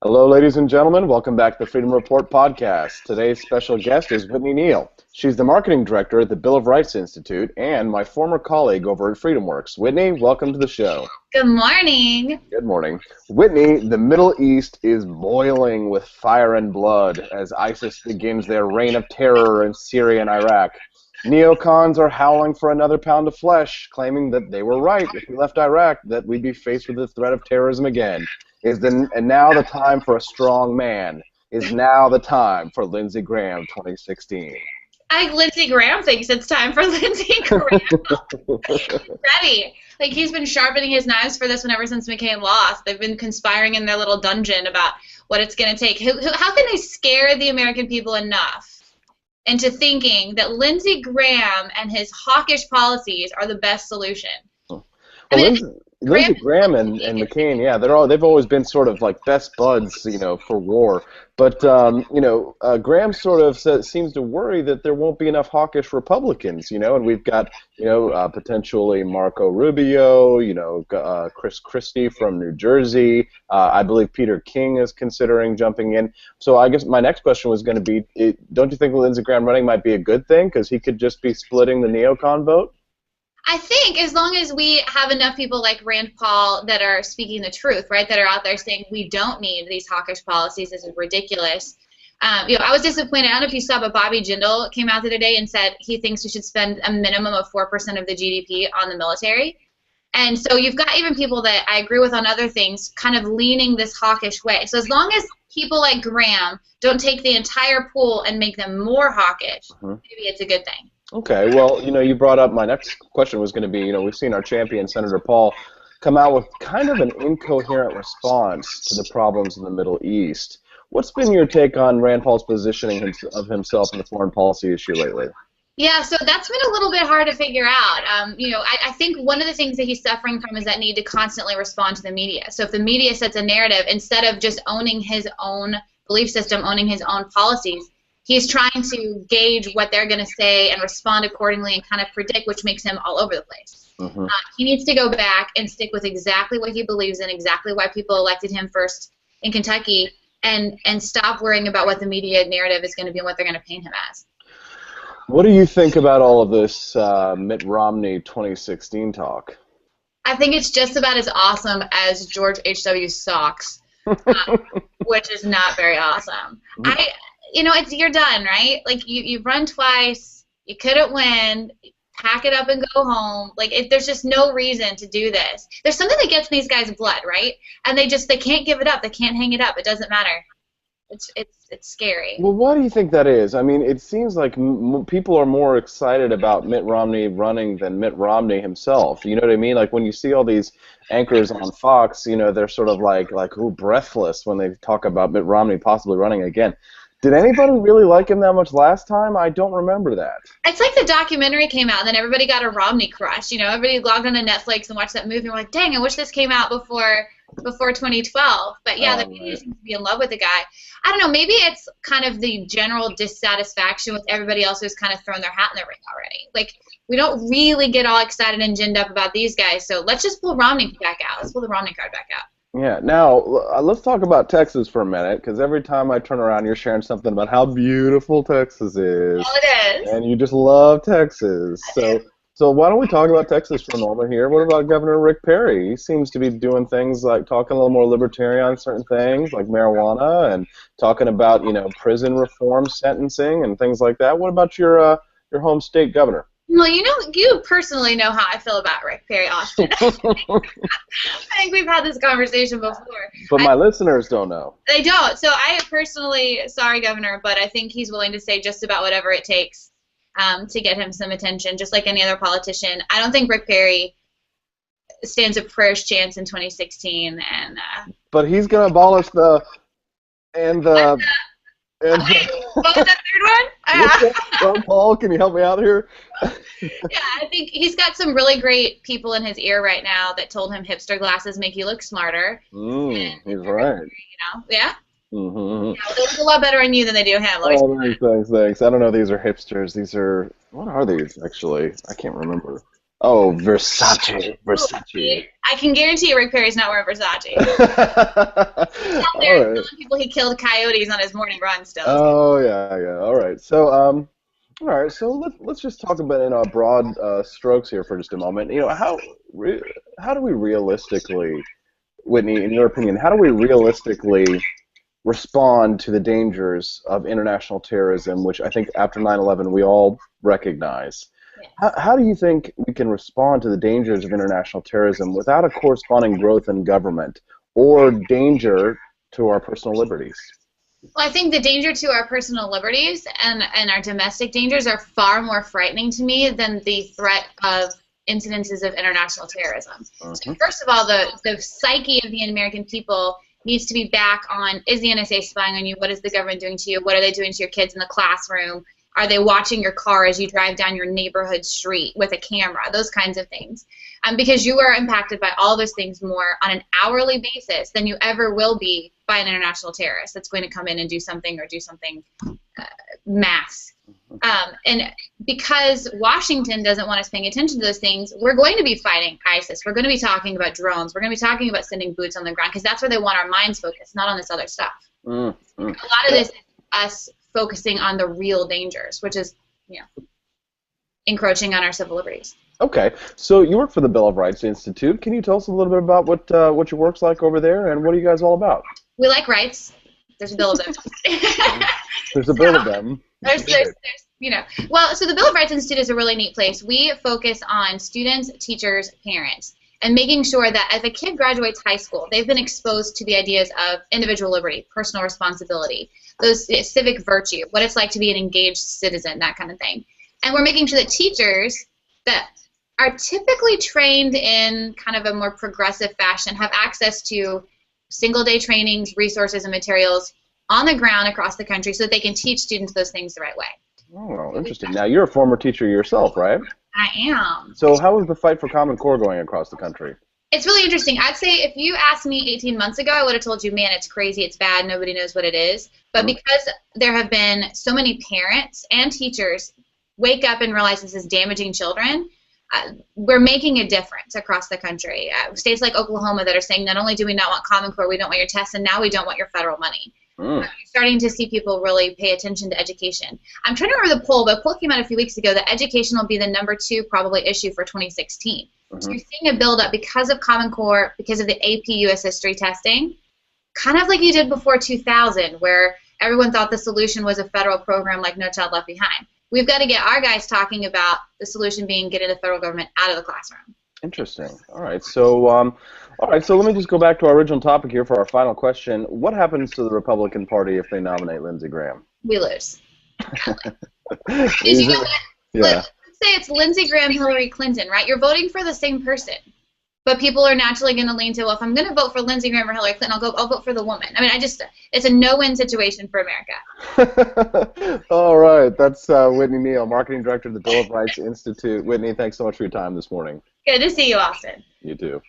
Hello, ladies and gentlemen. Welcome back to the Freedom Report podcast. Today's special guest is Whitney Neal. She's the marketing director at the Bill of Rights Institute and my former colleague over at FreedomWorks. Whitney, welcome to the show. Good morning. Good morning. Whitney, the Middle East is boiling with fire and blood as ISIS begins their reign of terror in Syria and Iraq. Neocons are howling for another pound of flesh, claiming that they were right if we left Iraq, that we'd be faced with the threat of terrorism again. And now the time for a strong man? Is now the time for Lindsey Graham 2016? I think Lindsey Graham thinks it's time for Lindsey Graham. Ready. Like, he's been sharpening his knives for this one ever since McCain lost. They've been conspiring in their little dungeon about what it's going to take. How can they scare the American people enough into thinking that Lindsey Graham and his hawkish policies are the best solution? Well, Lindsey Graham and McCain, yeah, they've always been sort of like best buds, for war. But Graham sort of seems to worry that there won't be enough hawkish Republicans, and we've got potentially Marco Rubio, Chris Christie from New Jersey. I believe Peter King is considering jumping in. So I guess my next question was going to be, don't you think Lindsey Graham running might be a good thing because he could just be splitting the neocon vote? I think as long as we have enough people like Rand Paul that are speaking the truth, right, that are out there saying we don't need these hawkish policies, this is ridiculous. I was disappointed. I don't know if you saw, but Bobby Jindal came out the other day and said he thinks we should spend a minimum of 4% of the GDP on the military. And so you've got even people that I agree with on other things kind of leaning this hawkish way. So as long as people like Graham don't take the entire pool and make them more hawkish, maybe it's a good thing. Okay, well, you brought up my next question was going to be, we've seen our champion, Senator Paul, come out with kind of an incoherent response to the problems in the Middle East. What's been your take on Rand Paul's positioning of himself in the foreign policy issue lately? Yeah, so that's been a little bit hard to figure out. I think one of the things that he's suffering from is that need to constantly respond to the media. So if the media sets a narrative, instead of just owning his own belief system, owning his own policies, he's trying to gauge what they're going to say and respond accordingly and kind of predict, which makes him all over the place. He needs to go back and stick with exactly what he believes in, exactly why people elected him first in Kentucky, and stop worrying about what the media narrative is going to be and what they're going to paint him as. What do you think about all of this Mitt Romney 2016 talk? I think it's just about as awesome as George H.W. Socks, which is not very awesome. You're done, right? Like, you've run twice, you couldn't win, pack it up and go home. Like, there's just no reason to do this. There's something that gets in these guys' blood, right? And they can't give it up, they can't hang it up, it doesn't matter. It's scary. Well, why do you think that is? I mean, it seems like people are more excited about Mitt Romney running than Mitt Romney himself. You know what I mean? Like, when you see all these anchors on Fox, they're sort of like breathless when they talk about Mitt Romney possibly running again. Did anybody really like him that much last time? I don't remember that. It's like the documentary came out, and then everybody got a Romney crush. Everybody logged onto Netflix and watched that movie, and we're like, dang, I wish this came out before 2012. But yeah, the media seems to be in love with the guy. I don't know, maybe it's kind of the general dissatisfaction with everybody else who's kind of thrown their hat in the ring already. Like, we don't really get all excited and ginned up about these guys, so let's just pull Romney back out. Let's pull the Romney card back out. Yeah, now let's talk about Texas for a minute, because every time I turn around, you're sharing something about how beautiful Texas is. Well, it is. And you just love Texas. So why don't we talk about Texas for a moment here? What about Governor Rick Perry? He seems to be doing things like talking a little more libertarian on certain things, like marijuana, and talking about, prison reform, sentencing, and things like that. What about your home state governor? Well, you personally know how I feel about Rick Perry, Austin. I think we've had this conversation before. But my listeners don't know. They don't. So I personally, sorry, Governor, but I think he's willing to say just about whatever it takes to get him some attention, just like any other politician. I don't think Rick Perry stands a prayer's chance in 2016. But he's going to abolish what was that third one? Paul, can you help me out here? Yeah, I think he's got some really great people in his ear right now that told him hipster glasses make you look smarter. He's right. Yeah? Yeah, they look a lot better on you than they do him. Oh, thanks. I don't know, these are hipsters. What are these, actually? I can't remember. Oh, Versace, Versace. I can guarantee you Rick Perry's not wearing Versace. He's out All there right. telling people he killed coyotes on his morning run still. Oh yeah, yeah. All right. So all right. So let's just talk about in broad strokes here for just a moment. You know, how do we realistically, Whitney, in your opinion, how do we realistically respond to the dangers of international terrorism, which I think after 9/11 we all recognize? How do you think we can respond to the dangers of international terrorism without a corresponding growth in government or danger to our personal liberties? Well, I think the danger to our personal liberties and our domestic dangers are far more frightening to me than the threat of incidences of international terrorism. So Mhm. first of all, the psyche of the American people needs to be back on, is the NSA spying on you? What is the government doing to you? What are they doing to your kids in the classroom? Are they watching your car as you drive down your neighborhood street with a camera? Those kinds of things. Because you are impacted by all those things more on an hourly basis than you ever will be by an international terrorist that's going to come in and do something or do something mass. And because Washington doesn't want us paying attention to those things, we're going to be fighting ISIS. We're going to be talking about drones. We're going to be talking about sending boots on the ground because that's where they want our minds focused, not on this other stuff. Mm, mm. A lot of this is us focusing on the real dangers, which is, encroaching on our civil liberties. Okay, so you work for the Bill of Rights Institute. Can you tell us a little bit about what your work's like over there, and what are you guys all about? We like rights. There's a bill of them. There's a bill of them. There's, well, so the Bill of Rights Institute is a really neat place. We focus on students, teachers, parents, and making sure that if a kid graduates high school, they've been exposed to the ideas of individual liberty, personal responsibility, those civic virtue, what it's like to be an engaged citizen, that kind of thing. And we're making sure that teachers that are typically trained in kind of a more progressive fashion have access to single-day trainings, resources, and materials on the ground across the country so that they can teach students those things the right way. Oh, interesting. Now, you're a former teacher yourself, right? I am. So how is the fight for Common Core going across the country? It's really interesting. I'd say if you asked me 18 months ago, I would have told you, man, it's crazy, it's bad, nobody knows what it is. But because there have been so many parents and teachers wake up and realize this is damaging children, we're making a difference across the country. States like Oklahoma that are saying not only do we not want Common Core, we don't want your tests, and now we don't want your federal money. You're starting to see people really pay attention to education. I'm trying to remember the poll, but a poll came out a few weeks ago that education will be the #2 probably issue for 2016. So you're seeing a build-up because of Common Core, because of the AP U.S. history testing, kind of like you did before 2000, where everyone thought the solution was a federal program like No Child Left Behind. We've got to get our guys talking about the solution being getting the federal government out of the classroom. Interesting. All right. So, let me just go back to our original topic here for our final question. What happens to the Republican Party if they nominate Lindsey Graham? We lose. Because you know what? Yeah. Let's say it's Lindsey Graham, Hillary Clinton, right? You're voting for the same person. But people are naturally going to lean to, well, if I'm going to vote for Lindsey Graham or Hillary Clinton, I'll vote for the woman. I mean, it's a no-win situation for America. All right. That's Whitney Neal, Marketing Director of the Bill of Rights Institute. Whitney, thanks so much for your time this morning. Good to see you, Austin. You too.